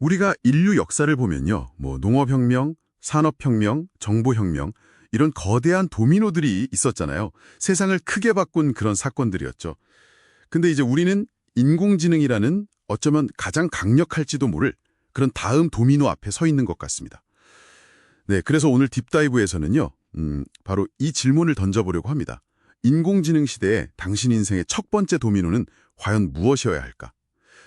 우리가 인류 역사를 보면요. 농업혁명, 산업혁명, 정보혁명, 이런 거대한 도미노들이 있었잖아요. 세상을 크게 바꾼 그런 사건들이었죠. 근데 이제 우리는 인공지능이라는 어쩌면 가장 강력할지도 모를 그런 다음 도미노 앞에 서 있는 것 같습니다. 네, 그래서 오늘 딥다이브에서는요. 바로 이 질문을 던져보려고 합니다. 인공지능 시대에 당신 인생의 첫 번째 도미노는 과연 무엇이어야 할까?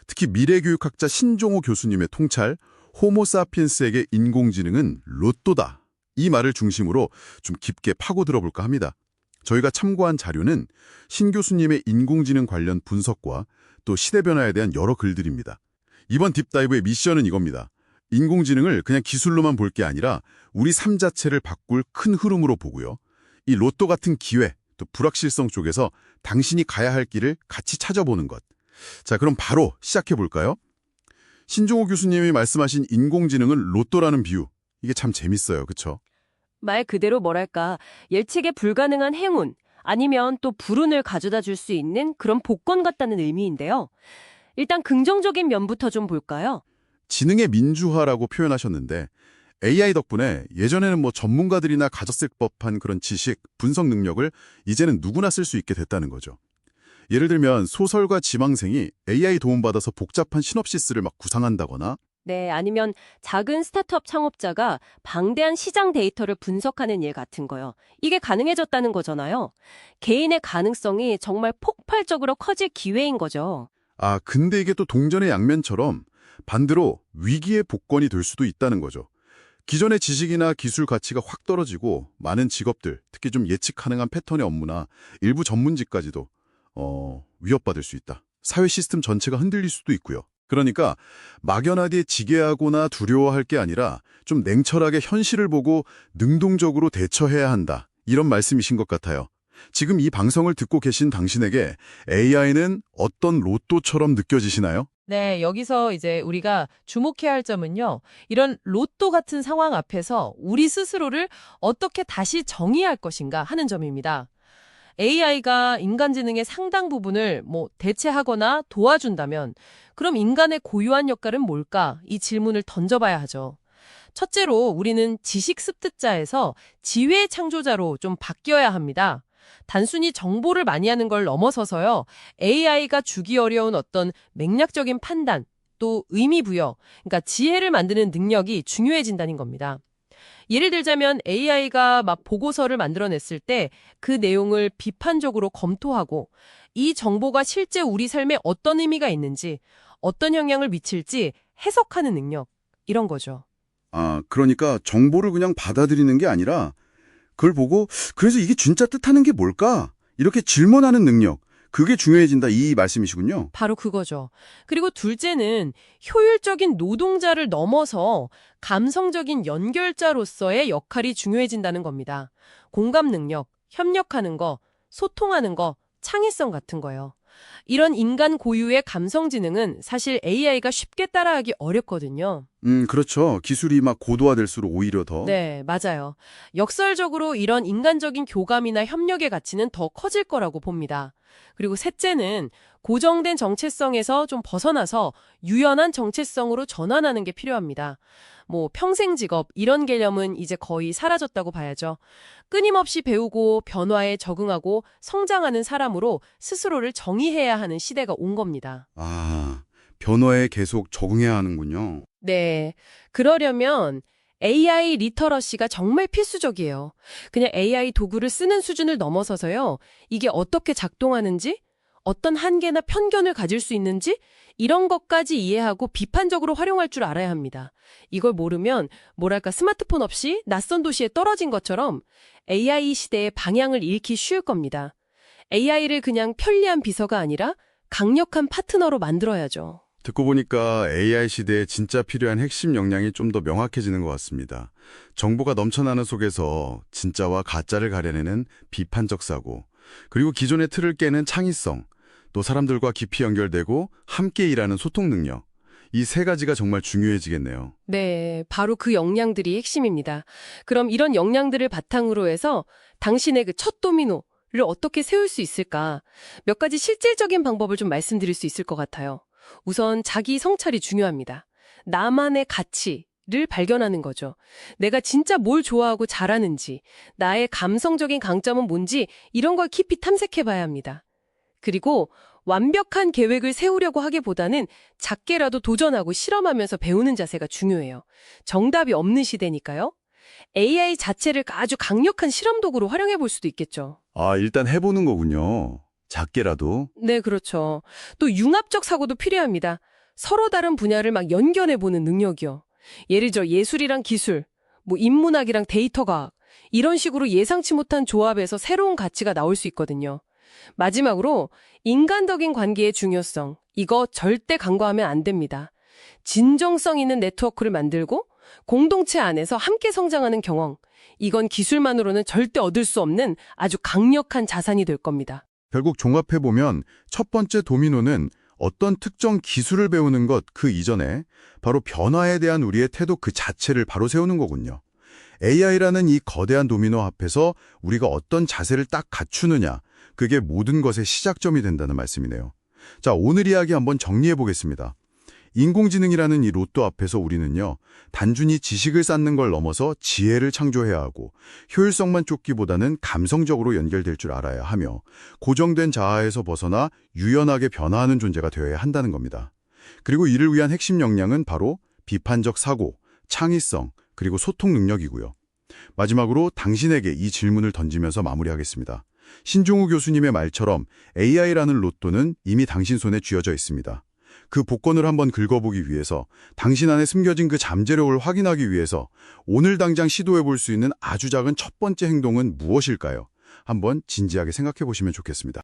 특히 미래교육학자 신종호 교수님의 통찰, 호모사피엔스에게 인공지능은 로또다. 이 말을 중심으로 좀 깊게 파고 들어볼까 합니다. 저희가 참고한 자료는 신 교수님의 인공지능 관련 분석과 또 시대 변화에 대한 여러 글들입니다. 이번 딥다이브의 미션은 이겁니다. 인공지능을 그냥 기술로만 볼 게 아니라 우리 삶 자체를 바꿀 큰 흐름으로 보고요. 이 로또 같은 기회, 또 불확실성 쪽에서 당신이 가야 할 길을 같이 찾아보는 것. 자, 그럼 바로 시작해 볼까요? 신종호 교수님이 말씀하신 인공지능은 로또라는 비유. 이게 참 재밌어요. 그렇죠? 말 그대로 뭐랄까, 예측에 불가능한 행운, 아니면 또 불운을 가져다 줄 수 있는 그런 복권 같다는 의미인데요. 일단 긍정적인 면부터 좀 볼까요? 지능의 민주화라고 표현하셨는데 AI 덕분에 예전에는 전문가들이나 가졌을 법한 그런 지식, 분석 능력을 이제는 누구나 쓸 수 있게 됐다는 거죠. 예를 들면 소설가 지망생이 AI 도움받아서 복잡한 시놉시스를 막 구상한다거나 네, 아니면 작은 스타트업 창업자가 방대한 시장 데이터를 분석하는 일 같은 거요. 이게 가능해졌다는 거잖아요. 개인의 가능성이 정말 폭발적으로 커질 기회인 거죠. 근데 이게 또 동전의 양면처럼 반대로 위기의 복권이 될 수도 있다는 거죠. 기존의 지식이나 기술 가치가 확 떨어지고 많은 직업들, 특히 좀 예측 가능한 패턴의 업무나 일부 전문직까지도 위협받을 수 있다. 사회 시스템 전체가 흔들릴 수도 있고요. 그러니까 막연하게 지게하거나 두려워할 게 아니라 좀 냉철하게 현실을 보고 능동적으로 대처해야 한다. 이런 말씀이신 것 같아요. 지금 이 방송을 듣고 계신 당신에게 AI는 어떤 로또처럼 느껴지시나요? 네, 여기서 이제 우리가 주목해야 할 점은요. 이런 로또 같은 상황 앞에서 우리 스스로를 어떻게 다시 정의할 것인가 하는 점입니다. AI가 인간지능의 상당 부분을 대체하거나 도와준다면 그럼 인간의 고유한 역할은 뭘까? 이 질문을 던져봐야 하죠. 첫째로 우리는 지식 습득자에서 지혜 창조자로 좀 바뀌어야 합니다. 단순히 정보를 많이 하는 걸 넘어서서요. AI가 주기 어려운 어떤 맥락적인 판단, 또 의미 부여, 그러니까 지혜를 만드는 능력이 중요해진다는 겁니다. 예를 들자면 AI가 막 보고서를 만들어냈을 때 그 내용을 비판적으로 검토하고 이 정보가 실제 우리 삶에 어떤 의미가 있는지, 어떤 영향을 미칠지 해석하는 능력, 이런 거죠. 그러니까 정보를 그냥 받아들이는 게 아니라 그걸 보고 그래서 이게 진짜 뜻하는 게 뭘까? 이렇게 질문하는 능력, 그게 중요해진다 이 말씀이시군요. 바로 그거죠. 그리고 둘째는 효율적인 노동자를 넘어서 감성적인 연결자로서의 역할이 중요해진다는 겁니다. 공감 능력, 협력하는 거, 소통하는 거, 창의성 같은 거요. 이런 인간 고유의 감성지능은 사실 AI가 쉽게 따라하기 어렵거든요. 그렇죠. 기술이 막 고도화될수록 오히려 더. 네, 맞아요. 역설적으로 이런 인간적인 교감이나 협력의 가치는 더 커질 거라고 봅니다. 그리고 셋째는 고정된 정체성에서 좀 벗어나서 유연한 정체성으로 전환하는 게 필요합니다. 평생 직업 이런 개념은 이제 거의 사라졌다고 봐야죠. 끊임없이 배우고 변화에 적응하고 성장하는 사람으로 스스로를 정의해야 하는 시대가 온 겁니다. 변화에 계속 적응해야 하는군요. 네, 그러려면 AI 리터러시가 정말 필수적이에요. 그냥 AI 도구를 쓰는 수준을 넘어서서요. 이게 어떻게 작동하는지, 어떤 한계나 편견을 가질 수 있는지 이런 것까지 이해하고 비판적으로 활용할 줄 알아야 합니다. 이걸 모르면 스마트폰 없이 낯선 도시에 떨어진 것처럼 AI 시대의 방향을 잃기 쉬울 겁니다. AI를 그냥 편리한 비서가 아니라 강력한 파트너로 만들어야죠. 듣고 보니까 AI 시대에 진짜 필요한 핵심 역량이 좀 더 명확해지는 것 같습니다. 정보가 넘쳐나는 속에서 진짜와 가짜를 가려내는 비판적 사고, 그리고 기존의 틀을 깨는 창의성, 또 사람들과 깊이 연결되고 함께 일하는 소통 능력, 이 세 가지가 정말 중요해지겠네요. 네, 바로 그 역량들이 핵심입니다. 그럼 이런 역량들을 바탕으로 해서 당신의 그 첫 도미노를 어떻게 세울 수 있을까? 몇 가지 실질적인 방법을 좀 말씀드릴 수 있을 것 같아요. 우선 자기 성찰이 중요합니다. 나만의 가치를 발견하는 거죠. 내가 진짜 뭘 좋아하고 잘하는지, 나의 감성적인 강점은 뭔지 이런 걸 깊이 탐색해 봐야 합니다. 그리고 완벽한 계획을 세우려고 하기보다는 작게라도 도전하고 실험하면서 배우는 자세가 중요해요. 정답이 없는 시대니까요. AI 자체를 아주 강력한 실험 도구로 활용해 볼 수도 있겠죠. 아, 일단 해보는 거군요. 작게라도. 네, 그렇죠. 또 융합적 사고도 필요합니다. 서로 다른 분야를 막 연결해 보는 능력이요. 예를 들어 예술이랑 기술, 인문학이랑 데이터 과학, 이런 식으로 예상치 못한 조합에서 새로운 가치가 나올 수 있거든요. 마지막으로 인간적인 관계의 중요성, 이거 절대 간과하면 안 됩니다. 진정성 있는 네트워크를 만들고 공동체 안에서 함께 성장하는 경험, 이건 기술만으로는 절대 얻을 수 없는 아주 강력한 자산이 될 겁니다. 결국 종합해보면 첫 번째 도미노는 어떤 특정 기술을 배우는 것 그 이전에 바로 변화에 대한 우리의 태도 그 자체를 바로 세우는 거군요. AI라는 이 거대한 도미노 앞에서 우리가 어떤 자세를 딱 갖추느냐, 그게 모든 것의 시작점이 된다는 말씀이네요. 자, 오늘 이야기 한번 정리해 보겠습니다. 인공지능이라는 이 로또 앞에서 우리는요, 단순히 지식을 쌓는 걸 넘어서 지혜를 창조해야 하고 효율성만 쫓기보다는 감성적으로 연결될 줄 알아야 하며 고정된 자아에서 벗어나 유연하게 변화하는 존재가 되어야 한다는 겁니다. 그리고 이를 위한 핵심 역량은 바로 비판적 사고, 창의성, 그리고 소통 능력이고요. 마지막으로 당신에게 이 질문을 던지면서 마무리하겠습니다. 신종우 교수님의 말처럼 AI라는 로또는 이미 당신 손에 쥐어져 있습니다. 그 복권을 한번 긁어보기 위해서, 당신 안에 숨겨진 그 잠재력을 확인하기 위해서 오늘 당장 시도해볼 수 있는 아주 작은 첫 번째 행동은 무엇일까요? 한번 진지하게 생각해 보시면 좋겠습니다.